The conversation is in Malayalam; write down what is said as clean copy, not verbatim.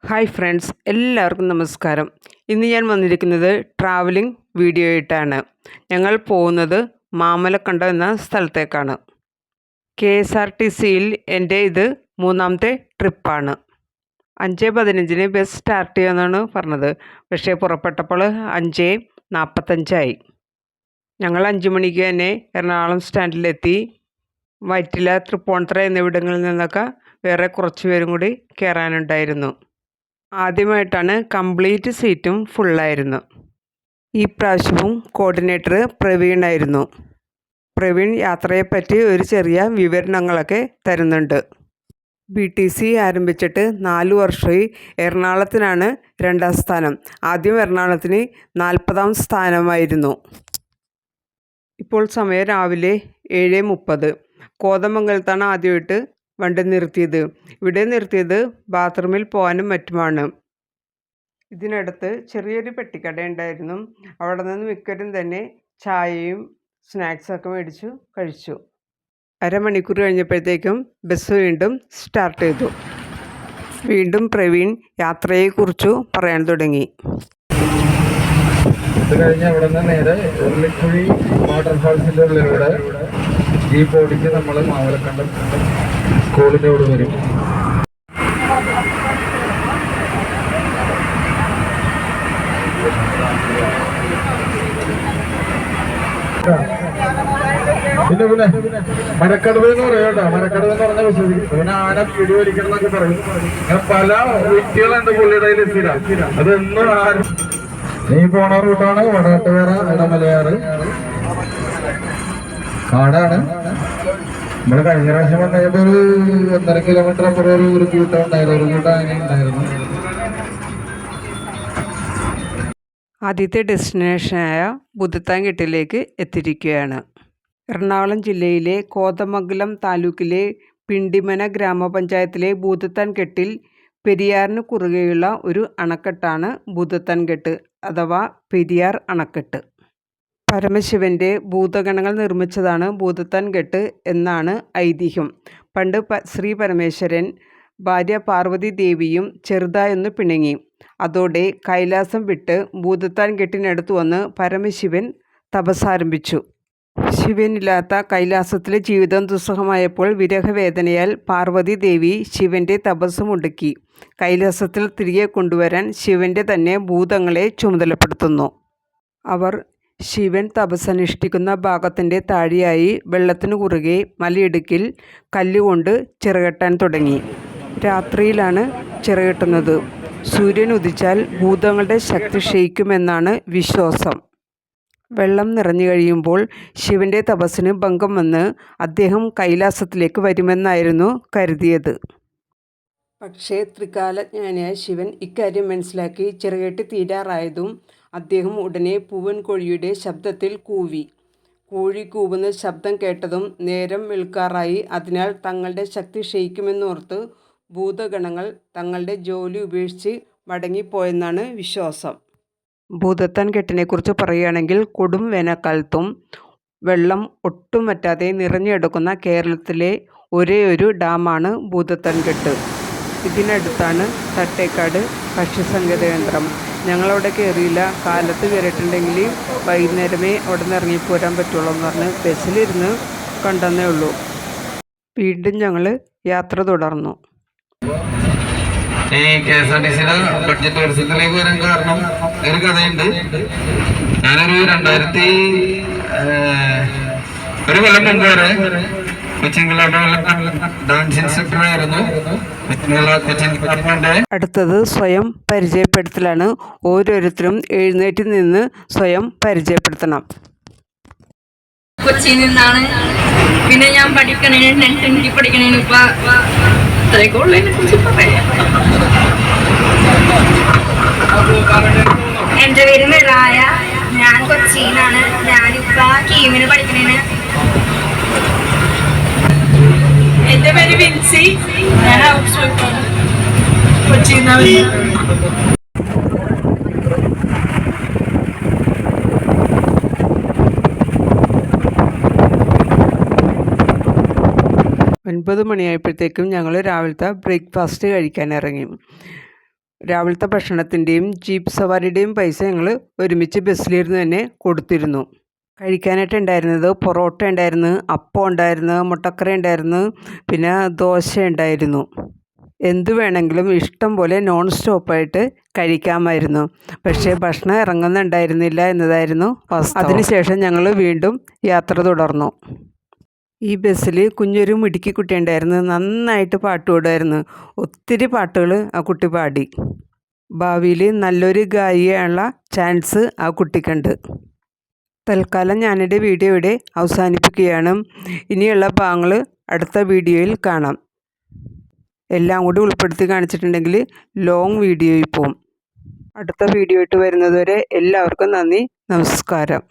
ഹായ് ഫ്രണ്ട്സ്, എല്ലാവർക്കും നമസ്കാരം. ഇന്ന് ഞാൻ വന്നിരിക്കുന്നത് ട്രാവലിംഗ് വീഡിയോ ആയിട്ടാണ്. ഞങ്ങൾ പോകുന്നത് മാമലക്കണ്ടം എന്ന സ്ഥലത്തേക്കാണ്. KSRTCയിൽ എൻ്റെ ഇത് 3ാമത്തെ ട്രിപ്പാണ്. 5:15 ബസ് സ്റ്റാർട്ട് ചെയ്യുമെന്നാണ് പറഞ്ഞത്. പക്ഷേ പുറപ്പെട്ടപ്പോൾ 5:45 ഞങ്ങൾ 5 മണിക്ക് തന്നെ എറണാകുളം സ്റ്റാൻഡിലെത്തി. വൈറ്റില, തൃപ്പൂണിത്തുറ എന്നിവിടങ്ങളിൽ നിന്നൊക്കെ വേറെ കുറച്ച് പേരും കൂടി കയറാനുണ്ടായിരുന്നു. ആദ്യമായിട്ടാണ് കംപ്ലീറ്റ് സീറ്റും ഫുള്ളായിരുന്നു. ഈ പ്രാവശ്യവും കോർഡിനേറ്റർ പ്രവീണായിരുന്നു. പ്രവീൺ യാത്രയെപ്പറ്റി ഒരു ചെറിയ വിവരണങ്ങളൊക്കെ തരുന്നുണ്ട്. BTC ആരംഭിച്ചിട്ട് 4 വർഷമായി. എറണാകുളത്തിനാണ് 2ാം സ്ഥാനം. ആദ്യം എറണാകുളത്തിന് 40ാം സ്ഥാനമായിരുന്നു. ഇപ്പോൾ സമയം രാവിലെ 7:30. കോതമംഗലത്താണ് ആദ്യമായിട്ട് വണ്ടി നിർത്തിയത്. ഇവിടെ നിർത്തിയത് ബാത്റൂമിൽ പോകാനും മറ്റുമാണ്. ഇതിനടുത്ത് ചെറിയൊരു പെട്ടിക്കട ഉണ്ടായിരുന്നു. അവിടെ നിന്ന് മിക്കവരും തന്നെ ചായയും സ്നാക്സൊക്കെ മേടിച്ചു കഴിച്ചു. അരമണിക്കൂർ കഴിഞ്ഞപ്പോഴത്തേക്കും ബസ് വീണ്ടും സ്റ്റാർട്ട് ചെയ്തു. വീണ്ടും പ്രവീൺ യാത്രയെക്കുറിച്ച് പറയാൻ തുടങ്ങി. ഇത് കഴിഞ്ഞ് അവിടെ നിന്ന് നേരെ ഉരുളിക്കുഴി വാട്ടർഫാൾസിൻ്റെ ഉള്ളിലൂടെ ജീപ്പ് ഓടിച്ച് നമ്മൾ മാമലക്കണ്ടം സ്കൂളിൻ്റെ അവിടെ വരും. പിന്നെ മരക്കടവ് എന്ന് പറയും കേട്ടോ. മരക്കടവ് എന്ന് പറഞ്ഞാൽ വിശ്വസിക്കും. പിന്നെ ആന വീഡിയോ വലിക്കണം എന്നൊക്കെ പറയും. അങ്ങനെ പല വ്യക്തികളുണ്ട് പുള്ളിയുടെ സ്ഥിരം. അതൊന്നും ആരും ഈ പോണ റൂട്ടാണ് വടകട്ടുവേറ ഇടമലയാറ് കാടാണ്. നമ്മള് കഴിഞ്ഞ പ്രാവശ്യം വന്നപ്പോൾ ഒരു 1.5 കിലോമീറ്റർ അപ്പുറം ഒരു കൂട്ടം ഉണ്ടായിരുന്നു. ഒരു കൂട്ടം ആന ഉണ്ടായിരുന്നു. ആദ്യത്തെ ഡെസ്റ്റിനേഷനായ ഭൂതത്താൻകെട്ടിലേക്ക് എത്തിയിരിക്കുകയാണ്. എറണാകുളം ജില്ലയിലെ കോതമംഗലം താലൂക്കിലെ പിണ്ടിമന ഗ്രാമപഞ്ചായത്തിലെ ഭൂതത്താൻകെട്ടിൽ പെരിയാറിന് കുറുകെയുള്ള ഒരു അണക്കെട്ടാണ് ഭൂതത്താൻകെട്ട് അഥവാ പെരിയാർ അണക്കെട്ട്. പരമശിവൻ്റെ ഭൂതഗണങ്ങൾ നിർമ്മിച്ചതാണ് ഭൂതത്താൻകെട്ട് എന്നാണ് ഐതിഹ്യം. പണ്ട് ശ്രീ പരമേശ്വരൻ ഭാര്യ പാർവതി ദേവിയും ചെറുതായൊന്ന് പിണങ്ങി. അതോടെ കൈലാസം വിട്ട് ഭൂതത്താൻകെട്ടിനടുത്ത് വന്ന് പരമശിവൻ തപസ്സാരംഭിച്ചു. ശിവനില്ലാത്ത കൈലാസത്തിലെ ജീവിതം ദുസ്സഹമായപ്പോൾ വിരഹവേദനയാൽ പാർവതി ദേവി ശിവൻ്റെ തപസ് മുടക്കി. കൈലാസത്തിൽ തിരികെ കൊണ്ടുവരാൻ ശിവൻ്റെ തന്നെ ഭൂതങ്ങളെ ചുമതലപ്പെടുത്തുന്നു. അവർ ശിവൻ തപസ്സനുഷ്ഠിക്കുന്ന ഭാഗത്തിൻ്റെ താഴെയായി വെള്ളത്തിനു കുറുകെ മലയിടുക്കിൽ കല്ലുകൊണ്ട് ചിറകെട്ടാൻ തുടങ്ങി. രാത്രിയിലാണ് ചിറകെട്ടുന്നത്. സൂര്യൻ ഉദിച്ചാൽ ഭൂതങ്ങളുടെ ശക്തി ക്ഷയിക്കുമെന്നാണ് വിശ്വാസം. വെള്ളം നിറഞ്ഞു കഴിയുമ്പോൾ ശിവൻ്റെ തപസ്സിന് ഭംഗം വന്ന് അദ്ദേഹം കൈലാസത്തിലേക്ക് വരുമെന്നായിരുന്നു കരുതിയത്. പക്ഷേ ത്രികാലജ്ഞാനിയായ ശിവൻ ഇക്കാര്യം മനസ്സിലാക്കി ചിറകെട്ടി തീരാറായതും അദ്ദേഹം ഉടനെ പൂവൻ കോഴിയുടെ ശബ്ദത്തിൽ കൂവി. കോഴി കൂവുന്ന ശബ്ദം കേട്ടതും നേരം വെളുക്കാറായി. അതിനാൽ തങ്ങളുടെ ശക്തി ക്ഷയിക്കുമെന്നോർത്ത് ഭൂതഗണങ്ങൾ തങ്ങളുടെ ജോലി ഉപേക്ഷിച്ച് മടങ്ങിപ്പോയെന്നാണ് വിശ്വാസം. ഭൂതത്താൻകെട്ടിനെക്കുറിച്ച് പറയുകയാണെങ്കിൽ കൊടും വേനൽക്കാലത്തും വെള്ളം ഒട്ടും വറ്റാതെ നിറഞ്ഞെടുക്കുന്ന കേരളത്തിലെ ഒരേയൊരു ഡാമാണ് ഭൂതത്താൻകെട്ട്. ഇതിനടുത്താണ് തട്ടേക്കാട് പക്ഷിസങ്കേത കേന്ദ്രം. ഞങ്ങളവിടെ കയറിയില്ല. കാലത്ത് കയറിയിട്ടുണ്ടെങ്കിൽ വൈകുന്നേരമേ അവിടെ നിന്ന് ഇറങ്ങിപ്പോരാൻ പറ്റുള്ളൂ എന്ന് പറഞ്ഞ് ബസ്സിലിരുന്ന് കണ്ടെന്നേ ഉള്ളൂ. വീണ്ടും ഞങ്ങൾ യാത്ര തുടർന്നു. ഈ KSRTCയുടെ ബഡ്ജറ്റ് ടൂറിസത്തിലേക്ക് വരാൻ കാരണം ഒരു കഥയുണ്ട്. ഞാനൊരു 2000 ഒരു കൊല്ലം മുമ്പ് വരെ കൊച്ചിൻ ഡാൻസ് ഇൻസ്ട്രക്ടർ ആയിരുന്നു. അടുത്തത് സ്വയം പരിചയപ്പെടുത്തലാണ്. ഓരോരുത്തരും എഴുന്നേറ്റ് നിന്ന് സ്വയം പരിചയപ്പെടുത്തണം. കൊച്ചിയിൽ നിന്നാണ്. പിന്നെ ഞാൻ പഠിക്കണേ 10th പഠിക്കണേന് ഇപ്പൊ ഇത്രയൊക്കെ ഉള്ളതിനെ കുറിച്ച് പറയാം. എൻ്റെ പേര് മിറായ. ഞാൻ കൊച്ചിയിലാണ്. ഞാനിപ്പോ കീമിന് പഠിക്കണേന്. എൻ്റെ പേര് വിൻസി. ഞാൻ കൊച്ചിയിൽ നിന്നാണ്. 9 മണിയായപ്പോഴത്തേക്കും ഞങ്ങൾ രാവിലത്തെ ബ്രേക്ക്ഫാസ്റ്റ് കഴിക്കാൻ ഇറങ്ങി. രാവിലത്തെ ഭക്ഷണത്തിൻ്റെയും ജീപ്പ് സവാരിയുടെയും പൈസ ഞങ്ങൾ ഒരുമിച്ച് ബസ്സിലിരുന്ന് തന്നെ കൊടുത്തിരുന്നു. കഴിക്കാനായിട്ട് ഉണ്ടായിരുന്നത് പൊറോട്ട ഉണ്ടായിരുന്നു, അപ്പം ഉണ്ടായിരുന്നു, മുട്ടക്കറി ഉണ്ടായിരുന്നു, പിന്നെ ദോശ ഉണ്ടായിരുന്നു. എന്തു വേണമെങ്കിലും ഇഷ്ടം പോലെ നോൺ സ്റ്റോപ്പായിട്ട് കഴിക്കാമായിരുന്നു. പക്ഷേ ഭക്ഷണം ഇറങ്ങുന്നുണ്ടായിരുന്നില്ല എന്നതായിരുന്നു വാസ്തവം. അതിനുശേഷം ഞങ്ങൾ വീണ്ടും യാത്ര തുടർന്നു. ഈ ബസ്സിൽ കുഞ്ഞൊരു മിടുക്കി കുട്ടി ഉണ്ടായിരുന്നു. നന്നായിട്ട് പാട്ട് പാടുമായിരുന്നു. ഒത്തിരി പാട്ടുകൾ ആ കുട്ടി പാടി. ഭാവിയിൽ നല്ലൊരു ഗായികയാനുള്ള ചാൻസ് ആ കുട്ടിക്കുണ്ട്. തൽക്കാലം ഞാനെൻ്റെ വീഡിയോ ഇവിടെ അവസാനിപ്പിക്കുകയാണ്. ഇനിയുള്ള ഭാഗങ്ങൾ അടുത്ത വീഡിയോയിൽ കാണാം. എല്ലാം കൂടി ഉൾപ്പെടുത്തി കാണിച്ചിട്ടുണ്ടെങ്കിൽ ലോങ് വീഡിയോയിൽ പോകും. അടുത്ത വീഡിയോ ആയിട്ട് വരുന്നതുവരെ എല്ലാവർക്കും നന്ദി, നമസ്കാരം.